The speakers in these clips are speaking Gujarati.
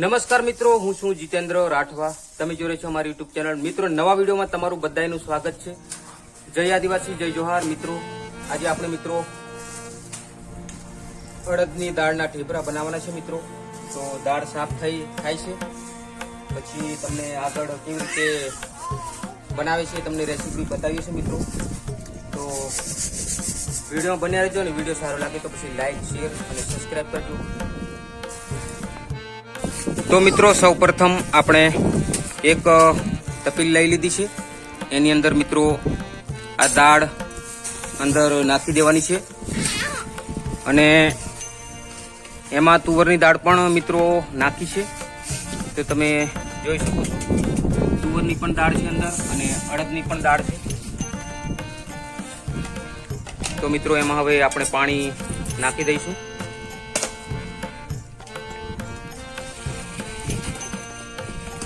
નમસ્કાર મિત્રો, હું છું જીતેન્દ્ર રાઠવા. તમે જોઈ રહ્યા છો અમારી યુટ્યુબ ચેનલ. મિત્રો, નવા વિડીયોમાં તમારું બધાનું સ્વાગત છે. જય આદિવાસી, જય જોહાર. મિત્રો, આજે આપણે મિત્રો અડદની દાળના ઢેબરા બનાવવાના છે. મિત્રો, તો દાળ સાફ થાય છે, પછી તમને આગળ કેવી રીતે બનાવે છે તમને રેસીપી બતાવીએ છીએ. મિત્રો, તો વિડીયો બન્યા રહેજો, અને વિડીયો સારો લાગે તો પછી લાઈક, શેર અને સબસ્ક્રાઈબ કરજો. તો મિત્રો, સૌ પ્રથમ આપણે એક તપેલી લઈ લીધી છે. એની અંદર મિત્રો આ દાળ અંદર નાખી દેવાની છે, અને એમાં તુવરની દાળ પણ મિત્રો નાખી છે. તો તમે જોઈ શકો છો, તુવરની પણ દાળ છે અંદર, અને અડદની પણ દાળ છે. તો મિત્રો, એમાં હવે આપણે પાણી નાખી દઈશું.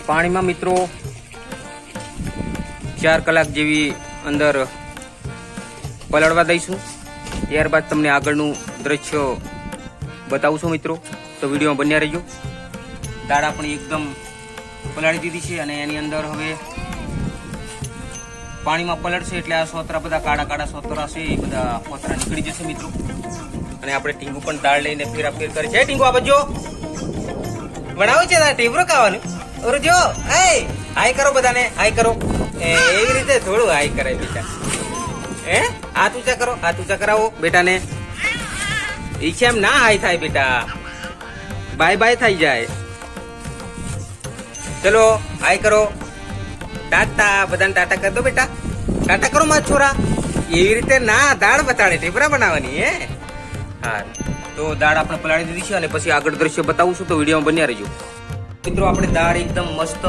પાણીમાં મિત્રો 4 કલાક જેવી અંદર પલળવા દઈશું. ત્યારબાદ તમને આગળનું દ્રશ્ય બતાવું છું. મિત્રો, તો વિડીયોમાં બન્યા રહેજો. દાળ આપણી એકદમ પલાળી દીધી છે, અને એની અંદર હવે પાણીમાં પલળશે એટલે આ સોતરા બધા કાળા સોતરા છે, એ બધા સોતરા નીકળી જશે. મિત્રો, અને આપણે ટીંગુ પણ દાળ લઈને ફેરાફેર કરે છે. ટીંગુ, આ બાજુ બનાવે છે ઢેબરો ખાવાનું. જો હાય કરો, બધાને હાય કરો. એવી રીતે થોડું હાય કરાય બેટા. હાથ ઊંચા કરો, હાથ ઊંચા કરાવો બેટાને. ઈચ્છા એમ ના હાય થાય બેટા, બાય બાય થઈ જાય. ચલો હાય કરો, ટાટા, બધાને ટાટા કરી દો બેટા. ટાટા કરો મારા છોરા. એવી રીતે ના, દાળ બતાડે ઢેબરા બનાવવાની. હા, તો દાળ આપણે પલાળી દીધી છે, અને પછી આગળ દ્રશ્ય બતાવું છું. તો વિડીયોમાં બન્યા રહેજો. મિત્રો, આપણે દાળ એકદમ મસ્ત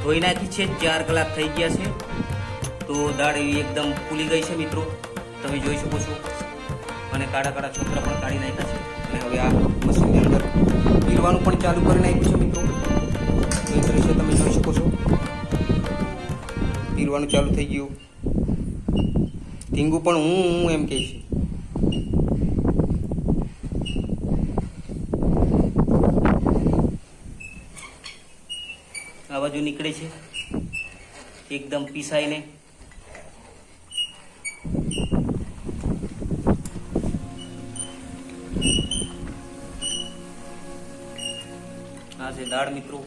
ધોઈ નાખી છે. 4 કલાક થઈ ગયા છે. તો દાળ એવી એકદમ ફૂલી ગઈ છે. મિત્રો, તમે જોઈ શકો છો, અને કાળા છોતરા પણ કાઢી નાખ્યા છે. અને હવે આ મશીનની અંદર પીરવાનું પણ ચાલુ કરી નાખ્યું છે. મિત્રો, તો એ દ્રશ્ય તમે જોઈ શકો છો, પીરવાનું ચાલુ થઈ ગયું. ટીંગુ પણ હું એમ કહે છે. આ બાજુ નીકળે છે એકદમ પીસાઈને. આ છે દાળ. મિત્રો,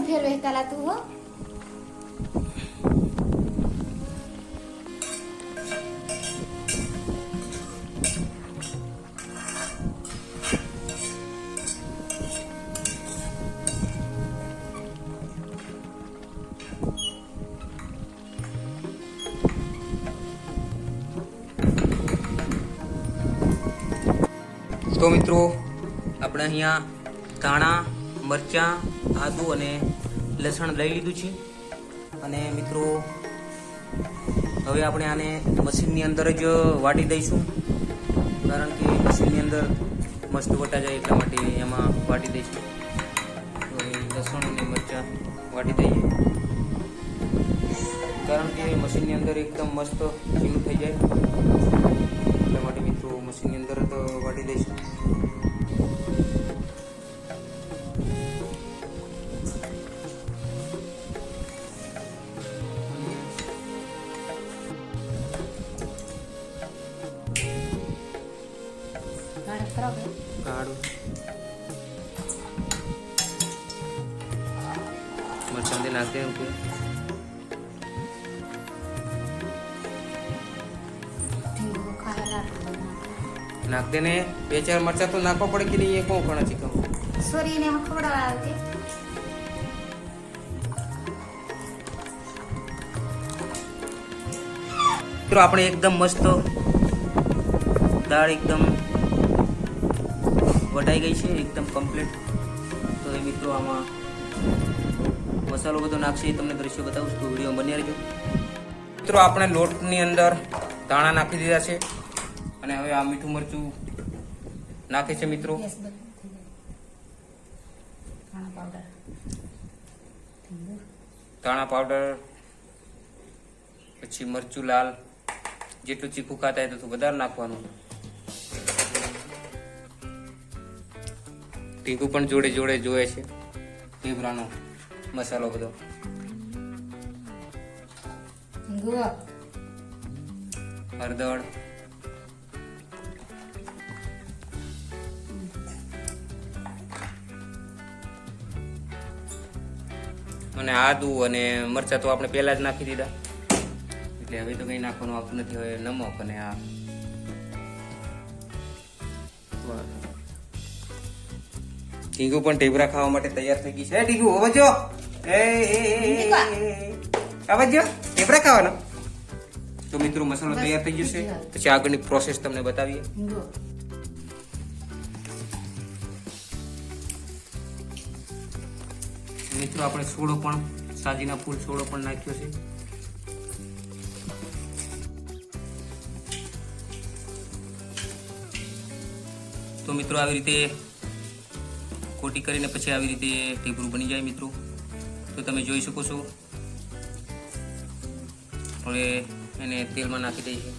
ફેરવે તાલા તું હો. તો મિત્રો, આપણે અહીંયા ધાણા, મરચાં, આદુ અને લસણ લઈ લીધું છે. અને મિત્રો, હવે આપણે આને મશીનની અંદર જ વાટી દઈશું, કારણ કે મશીનની અંદર મસ્ત વટા જાય એટલા માટે એમાં વાટી દઈશું. તો લસણ અને મરચાં વાટી દઈએ, કારણ કે મશીનની અંદર એકદમ મસ્ત ઝીણું થઈ જાય એટલા માટે. મિત્રો, મશીનની અંદર તો વાટી દઈશું. કાઢું મરચાં નાખી દે. કે નાખ દે ને. 2-4 મરચાં તો નાખવા પડે કે નહીં? એ કોણ ઘણા ચીકમ સોરીને ખવડાવવા આવજે. મિત્રો, આપણે એકદમ મસ્ત દાળ એકદમ વટાઈ ગઈ છે, એકદમ કમ્પ્લીટ. તો એ મિત્રો, આમાં મસાલો બધો નાખશે, એ તમને દ્રશ્ય બતાવું. તો વિડીયો બન્યા રહેજો. મિત્રો, આપણે લોટની અંદર ધાણા નાખી દીધા છે, અને હવે આ મીઠું મરચું નાખે છે. મિત્રો, ધાણા પાવડર, પછી મરચું લાલ, જેટલું ચીકું ખાતા હોય તો વધારે નાખવાનું. ટીકું પણ જોડે જોડે જોવે છે. ઢેબરાનો મસાલો બધો, હળદર, અને આદુ અને મરચા તો આપણે પહેલા જ નાખી દીધા, એટલે હવે તો કઈ નાખવાનું આવતું નથી. હવે નમક અને આ ટીંગુ પણ ઢેબરા ખાવા માટે તૈયાર થઈ ગઈ છે. ટીંગુ આવજો, આવજો ઢેબરા ખાવાનો. તો મિત્રો મસાલો તૈયાર થઈ જશે, પછી આગળની પ્રોસેસ તમને બતાવીએ. મિત્રો આપણે સોડો પણ, સાજીના ફૂલ સોડો પણ નાખ્યો છે. તો મિત્રો આવી રીતે કોટી કરીને પછી આવી રીતે ઢેબરું બની જાય મિત્રો. તો તમે જોઈ શકો છો. હવે એને તેલમાં નાખી દઈએ.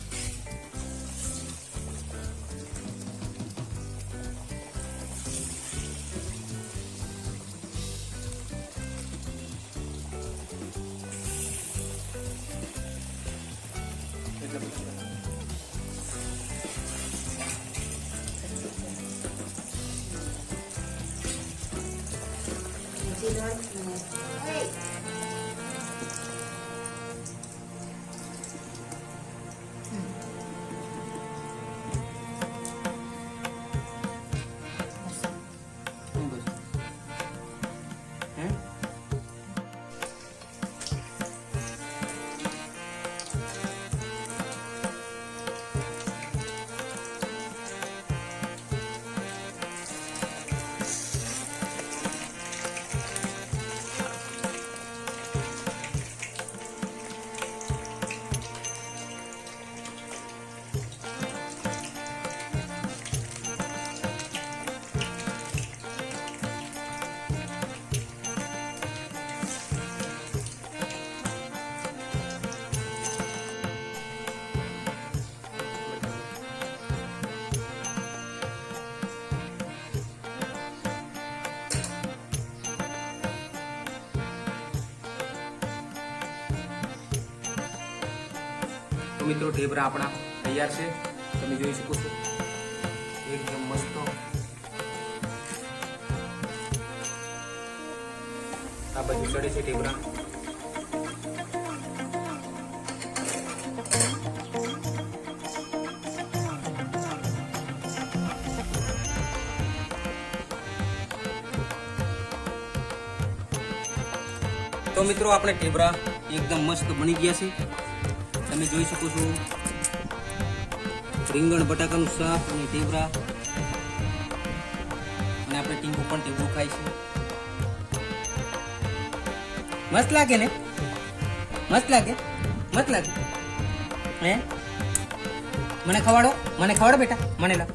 તો મિત્રો ઢેબરા આપણા તૈયાર છે, તમે જોઈ શકો છો. એકદમ મસ્ત. આ બાજુ ચડે છે ઢેબરા. તો મિત્રો આપણે ઢેબરા એકદમ મસ્ત બની ગયા છે, તમે જોઈ શકો છો. રીંગણ બટાકાનું શાક અને ઢેબરા, અને આપણે ટીંગુ પણ ઢેબરું ખાય છે. મસ્ત લાગે ને? મસ્ત લાગે? મસ્ત લાગે હે? મને ખવાડો, મને ખવાડો બેટા, મને લાવ.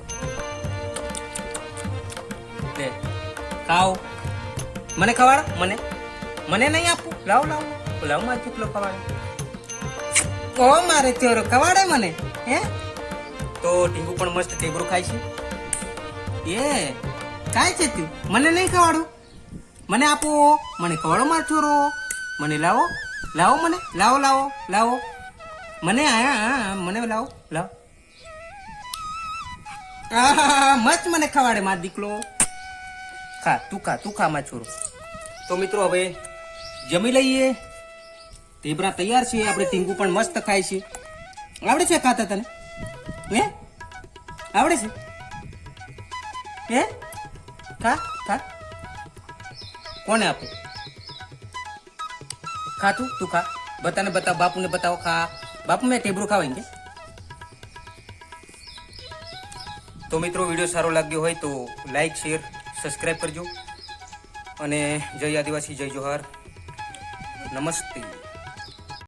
લે ખાઓ, મને ખવાડો. મને મને નહીં આપું. લાવ લાવ લાવ, મારે કેટલો ખવાડે. ઓ મારે ચોરો ખવાડે મને હે? તો ટીંગુ પણ મસ્ત ઢેબરું ખાય છે. એ કાય છે તું? મને નહીં ખવાડું, મને આપો, મને ખવાડો મારો છોરો, મને લાવો લાવો, મને લાવો લાવો લાવો, મને આયા મને લાવો લાવો. મસ્ત મને ખવાડે મારો દીકલો. ખા તું, ખા તું, ખા મારો છોરો. તો મિત્રો હવે જમી લઈએ. ઢેબરા તૈયાર છે. આપણે ટીંગુ પણ મસ્ત ખાય છે. આવડે છે ખાતા તને? હે આવડે છે? હે ખા ખા. કોને આપે? ખા તું, તું ખા. બતાને બતાવ, બાપુને બતાવો. ખા બાપુ, મેં ઢેબરું ખાવાય. તો મિત્રો વિડીયો સારો લાગ્યો હોય તો લાઈક, શેર, સબસ્ક્રાઈબ કરજો. અને જય આદિવાસી, જય જોહાર, નમસ્તે.